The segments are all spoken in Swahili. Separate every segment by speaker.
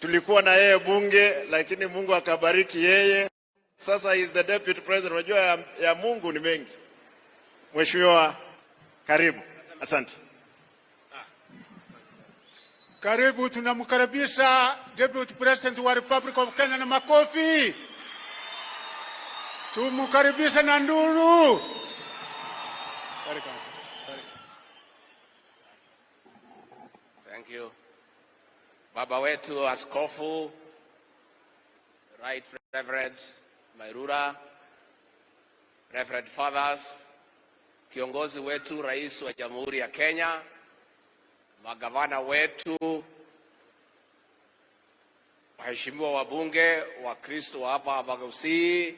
Speaker 1: tulikuwa na yeye bunge, lakini Mungu akabariki yeye. Sasa he is the deputy president. Unajua ya Mungu ni mengi. Mheshimiwa, karibu. Asante.
Speaker 2: Karibu, tunamkaribisha Deputy President wa Republic of Kenya na makofi. Tumkaribisha na nduru.
Speaker 3: Thank you. Baba wetu Askofu Right Reverend Mairura, Reverend Fathers, kiongozi wetu Rais wa Jamhuri ya Kenya, magavana wetu, waheshimiwa wabunge wa Kristo wa hapa Bagusii,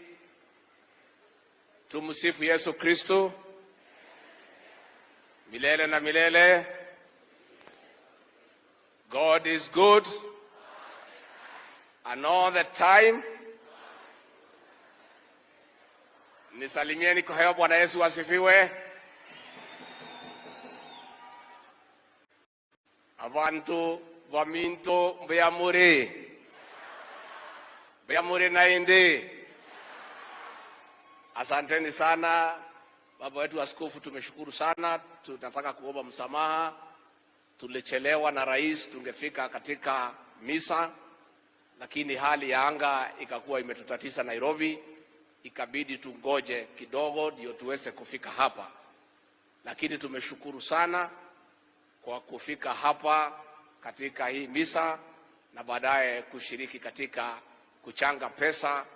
Speaker 3: tumsifu Yesu Kristo milele na milele. God is good and all the time. Nisalimieni kwa hewa. Bwana Yesu asifiwe. Abantu baminto Mbeamuri na indi. Asanteni sana. Baba wetu Askofu, tumeshukuru sana. Tunataka kuomba msamaha. Tulichelewa na rais, tungefika katika misa, lakini hali ya anga ikakuwa imetutatiza Nairobi, ikabidi tungoje kidogo ndio tuweze kufika hapa. Lakini tumeshukuru sana kwa kufika hapa katika hii misa na baadaye kushiriki katika kuchanga pesa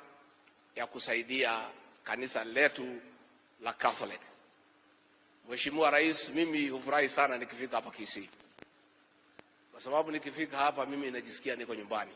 Speaker 3: ya kusaidia kanisa letu la Catholic. Mheshimiwa Rais, mimi hufurahi sana nikifika hapa Kisii, kwa sababu nikifika hapa mimi najisikia niko nyumbani.